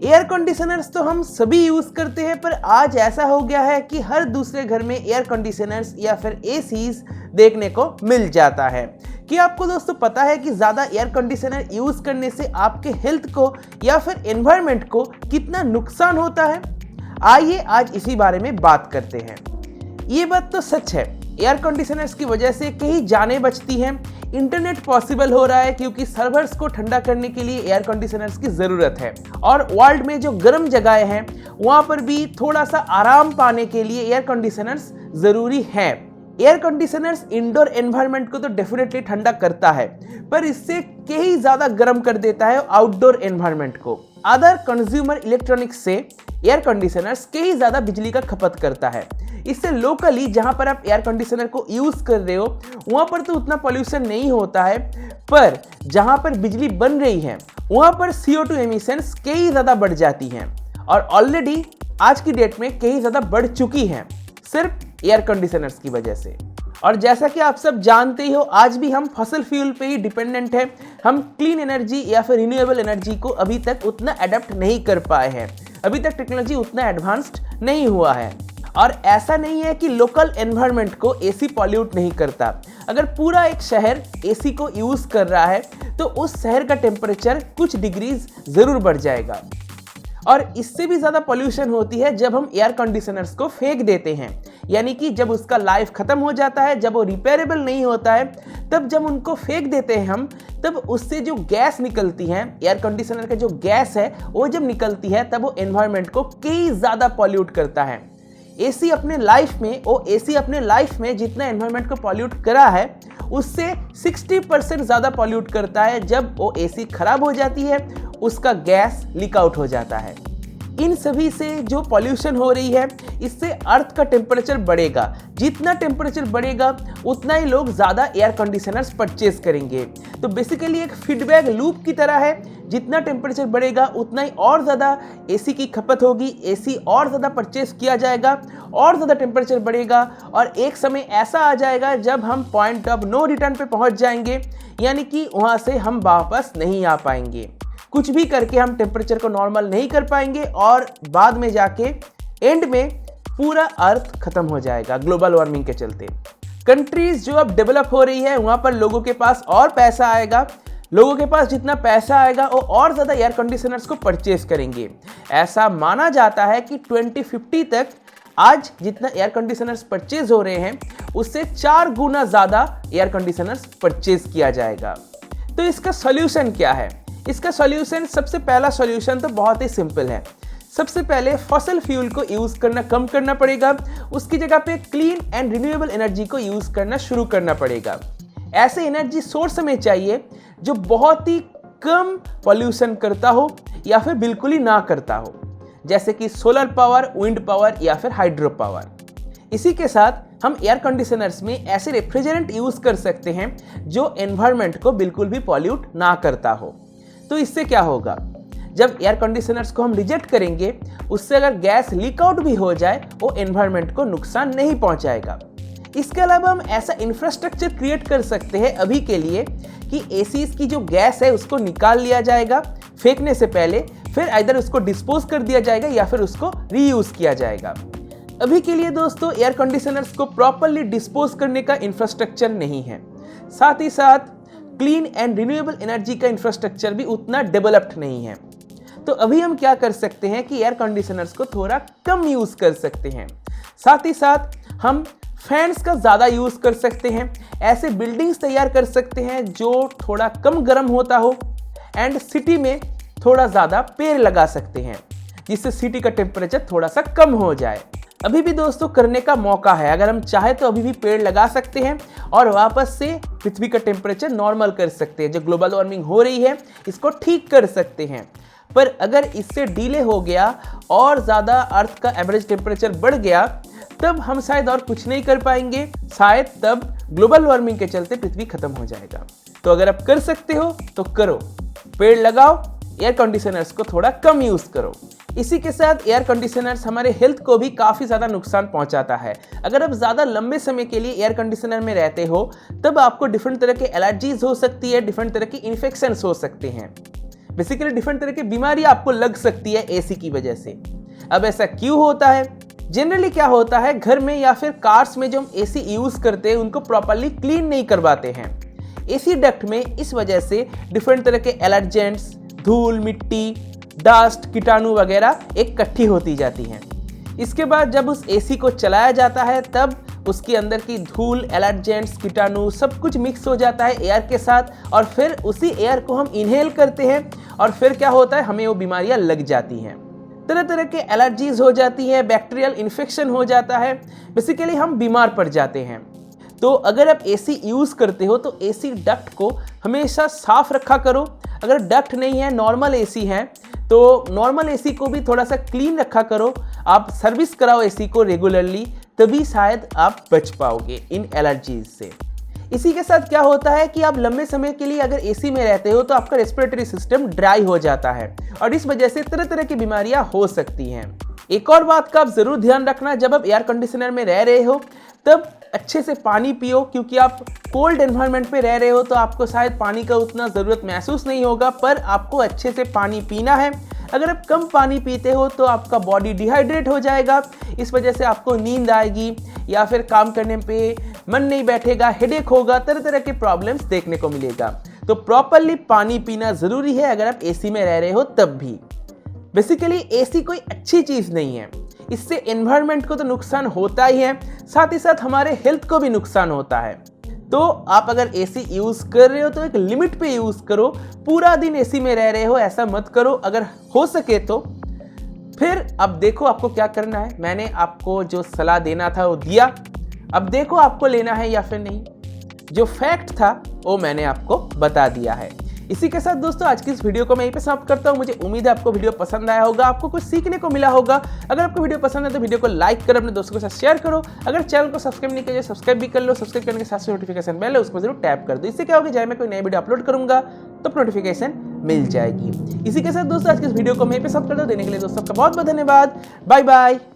Air conditioners तो हम सभी यूज करते हैं, पर आज ऐसा हो गया है कि हर दूसरे घर में एयर कंडीशनर्स या फिर एसीज देखने को मिल जाता है। कि आपको दोस्तों पता है कि ज़्यादा एयर कंडीशनर यूज करने से आपके हेल्थ को या फिर एनवायरनमेंट को कितना नुकसान होता है? आइए आज इसी बारे में बात करते हैं। ये बात तो सच है, एयर कंडीशनर्स की वजह से कई जानें बचती हैं। इंटरनेट पॉसिबल हो रहा है क्योंकि सर्वर्स को ठंडा करने के लिए एयर कंडीशनर्स की ज़रूरत है, और वर्ल्ड में जो गर्म जगहें हैं वहाँ पर भी थोड़ा सा आराम पाने के लिए एयर कंडीशनर्स ज़रूरी है। एयर कंडीशनर्स इंडोर एनवायरनमेंट को तो डेफिनेटली ठंडा करता है, पर इससे कहीं ज़्यादा गर्म कर देता है आउटडोर एनवायरनमेंट को। अदर कंज्यूमर इलेक्ट्रॉनिक्स से एयर कंडीशनर्स कहीं ज़्यादा बिजली का खपत करता है। इससे लोकली जहाँ पर आप एयर कंडीशनर को यूज़ कर रहे हो वहाँ पर तो उतना पॉल्यूशन नहीं होता है, पर जहाँ पर बिजली बन रही है वहाँ पर CO2 एमिशंस कई ज़्यादा बढ़ जाती हैं, और ऑलरेडी आज की डेट में कई ज़्यादा बढ़ चुकी हैं सिर्फ एयर कंडीशनर्स की वजह से। और जैसा कि आप सब जानते ही हो, आज भी हम फॉसिल फ्यूल पे ही डिपेंडेंट हैं। हम क्लीन एनर्जी या फिर रिन्यूएबल एनर्जी को अभी तक उतना अडेप्ट नहीं कर पाए हैं। अभी तक टेक्नोलॉजी उतना एडवांस्ड नहीं हुआ है। और ऐसा नहीं है कि लोकल एनवायरनमेंट को एसी पॉल्यूट नहीं करता। अगर पूरा एक शहर एसी को यूज़ कर रहा है तो उस शहर का टेम्परेचर कुछ डिग्रीज ज़रूर बढ़ जाएगा। और इससे भी ज़्यादा पॉल्यूशन होती है जब हम एयर कंडीशनर्स को फेंक देते हैं, यानी कि जब उसका लाइफ ख़त्म हो जाता है, जब वो रिपेयरेबल नहीं होता है, तब जब उनको फेंक देते हैं हम, तब उससे जो गैस निकलती है, एयर कंडीशनर का जो गैस है वो जब निकलती है तब वो एनवायरनमेंट को कई ज़्यादा पॉल्यूट करता है। एसी अपने लाइफ में जितना एनवायरनमेंट को पॉल्यूट करा है उससे 60% ज़्यादा पॉल्यूट करता है जब वो एसी खराब हो जाती है, उसका गैस लीक आउट हो जाता है। इन सभी से जो पॉल्यूशन हो रही है, इससे अर्थ का टेम्परेचर बढ़ेगा। जितना टेम्परेचर बढ़ेगा उतना ही लोग ज़्यादा एयर कंडीशनर्स परचेज करेंगे। तो बेसिकली एक फीडबैक लूप की तरह है, जितना टेम्परेचर बढ़ेगा उतना ही और ज़्यादा एसी की खपत होगी, एसी और ज़्यादा परचेज किया जाएगा, और ज़्यादा टेम्परेचर बढ़ेगा, और एक समय ऐसा आ जाएगा जब हम पॉइंट ऑफ नो रिटर्न पे पहुंच जाएंगे, यानी कि वहाँ से हम वापस नहीं आ पाएंगे। कुछ भी करके हम टेम्परेचर को नॉर्मल नहीं कर पाएंगे, और बाद में जाके एंड में पूरा अर्थ खत्म हो जाएगा ग्लोबल वार्मिंग के चलते। कंट्रीज जो अब डेवलप हो रही है वहाँ पर लोगों के पास और पैसा आएगा। लोगों के पास जितना पैसा आएगा वो और ज़्यादा एयर कंडीशनर्स को परचेज करेंगे। ऐसा माना जाता है कि 2050 तक आज जितना एयर कंडीशनर्स परचेज हो रहे हैं उससे 4 गुना ज़्यादा एयर कंडीशनर्स परचेज किया जाएगा। तो इसका सॉल्यूशन क्या है? इसका सॉल्यूशन, सबसे पहला सॉल्यूशन तो बहुत ही सिंपल है। सबसे पहले फॉसिल फ्यूल को यूज़ करना कम करना पड़ेगा, उसकी जगह पे क्लीन एंड रिन्यूएबल एनर्जी को यूज़ करना शुरू करना पड़ेगा। ऐसे एनर्जी सोर्स हमें चाहिए जो बहुत ही कम पॉल्यूशन करता हो या फिर बिल्कुल ही ना करता हो, जैसे कि सोलर पावर, विंड पावर या फिर हाइड्रो पावर। इसी के साथ हम एयर कंडीशनर्स में ऐसे रेफ्रिजरेंट यूज़ कर सकते हैं जो एनवायरनमेंट को बिल्कुल भी पॉल्यूट ना करता हो। तो इससे क्या होगा, जब एयर कंडीशनर्स को हम रिजेक्ट करेंगे, उससे अगर गैस लीक आउट भी हो जाए वो एनवायरनमेंट को नुकसान नहीं पहुंचाएगा। इसके अलावा हम ऐसा इंफ्रास्ट्रक्चर क्रिएट कर सकते हैं अभी के लिए कि एसीज की जो गैस है उसको निकाल लिया जाएगा फेंकने से पहले, फिर आइदर उसको डिस्पोज कर दिया जाएगा या फिर उसको रीयूज किया जाएगा। अभी के लिए दोस्तों एयर कंडीशनर्स को प्रॉपरली डिस्पोज करने का इंफ्रास्ट्रक्चर नहीं है, साथ ही साथ क्लीन एंड रिन्यूएबल एनर्जी का इंफ्रास्ट्रक्चर भी उतना डेवलप्ड नहीं है। तो अभी हम क्या कर सकते हैं कि एयर कंडीशनर्स को थोड़ा कम यूज़ कर सकते हैं। साथ ही साथ हम फैंस का ज़्यादा यूज़ कर सकते हैं। ऐसे बिल्डिंग्स तैयार कर सकते हैं जो थोड़ा कम गर्म होता हो, एंड सिटी में थोड़ा ज़्यादा पेड़ लगा सकते हैं जिससे सिटी का टेम्परेचर थोड़ा सा कम हो जाए। अभी भी दोस्तों करने का मौका है, अगर हम चाहे तो अभी भी पेड़ लगा सकते हैं और वापस से पृथ्वी का टेम्परेचर नॉर्मल कर सकते हैं। जो ग्लोबल वार्मिंग हो रही है इसको ठीक कर सकते हैं। पर अगर इससे डिले हो गया और ज़्यादा अर्थ का एवरेज टेम्परेचर बढ़ गया, तब हम शायद और कुछ नहीं कर पाएंगे। शायद तब ग्लोबल वार्मिंग के चलते पृथ्वी खत्म हो जाएगा। तो अगर आप कर सकते हो तो करो, पेड़ लगाओ, एयर कंडीशनर्स को थोड़ा कम यूज़ करो। इसी के साथ एयर कंडीशनर्स हमारे हेल्थ को भी काफ़ी ज़्यादा नुकसान पहुंचाता है। अगर आप ज़्यादा लंबे समय के लिए एयर कंडीशनर में रहते हो तब आपको डिफरेंट तरह के एलर्जीज हो सकती है, डिफरेंट तरह की इन्फेक्शंस हो सकते हैं। बेसिकली डिफरेंट तरह की बीमारी आपको लग सकती है एसी की वजह से। अब ऐसा क्यों होता है? जनरली क्या होता है, घर में या फिर कार्स में जो हम एसी यूज करते हैं उनको प्रॉपरली क्लीन नहीं करवाते हैं। एसी डक्ट में इस वजह से डिफरेंट तरह के एलर्जेंट्स, धूल, मिट्टी, डस्ट, कीटाणु वगैरह इकट्ठी होती जाती हैं। इसके बाद जब उस एसी को चलाया जाता है तब उसके अंदर की धूल, एलर्जेंट्स, कीटाणु सब कुछ मिक्स हो जाता है एयर के साथ और फिर उसी एयर को हम इनहेल करते हैं और फिर क्या होता है, हमें वो बीमारियां लग जाती हैं। तरह तरह के एलर्जीज हो जाती है, बैक्टीरियल इन्फेक्शन हो जाता है, बेसिकली हम बीमार पड़ जाते हैं। तो अगर आप एसी यूज़ करते हो तो एसी डक्ट को हमेशा साफ रखा करो। अगर डक्ट नहीं है, नॉर्मल एसी है, तो नॉर्मल एसी को भी थोड़ा सा क्लीन रखा करो। आप सर्विस कराओ एसी को रेगुलरली, तभी शायद आप बच पाओगे इन एलर्जीज से। इसी के साथ क्या होता है कि आप लंबे समय के लिए अगर एसी में रहते हो तो आपका रेस्पिरेटरी सिस्टम ड्राई हो जाता है और इस वजह से तरह तरह की बीमारियां हो सकती हैं। एक और बात का आप जरूर ध्यान रखना, जब आप एयर कंडीशनर में रह रहे हो तब अच्छे से पानी पियो, क्योंकि आप कोल्ड एनवायरनमेंट पे रह रहे हो तो आपको शायद पानी का उतना ज़रूरत महसूस नहीं होगा, पर आपको अच्छे से पानी पीना है। अगर आप कम पानी पीते हो तो आपका बॉडी डिहाइड्रेट हो जाएगा, इस वजह से आपको नींद आएगी या फिर काम करने पे मन नहीं बैठेगा, हेडेक होगा, तरह तरह के प्रॉब्लम्स देखने को मिलेगा। तो प्रॉपरली पानी पीना ज़रूरी है अगर आप एसी में रह रहे हो तब भी। बेसिकली एसी कोई अच्छी चीज़ नहीं है, इससे एनवायरनमेंट को तो नुकसान होता ही है, साथ ही साथ हमारे हेल्थ को भी नुकसान होता है। तो आप अगर एसी यूज़ कर रहे हो तो एक लिमिट पे यूज़ करो। पूरा दिन एसी में रह रहे हो ऐसा मत करो, अगर हो सके तो। फिर अब देखो आपको क्या करना है। मैंने आपको जो सलाह देना था वो दिया, अब देखो आपको लेना है या फिर नहीं। जो फैक्ट था वो मैंने आपको बता दिया है। इसी के साथ दोस्तों आज की इस वीडियो को मैं यहीं पे समाप्त करता हूँ। मुझे उम्मीद है आपको वीडियो पसंद आया होगा, आपको कुछ सीखने को मिला होगा। अगर आपको वीडियो पसंद है तो वीडियो को लाइक करो, अपने दोस्तों के साथ शेयर करो। अगर चैनल को सब्सक्राइब नहीं किया सब्सक्राइब भी कर लो। सब्सक्राइब करने के साथ नोटिफिकेशन बेल है उसको जरूर टैप कर दो। इससे क्या होगा, जब मैं कोई नई वीडियो अपलोड करूंगा तो नोटिफिकेशन मिल जाएगी। इसी के साथ दोस्तों आज की इस वीडियो को मैं यहीं पे समाप्त कर दूं। देने के लिए दोस्तों का बहुत बहुत धन्यवाद। Bye bye.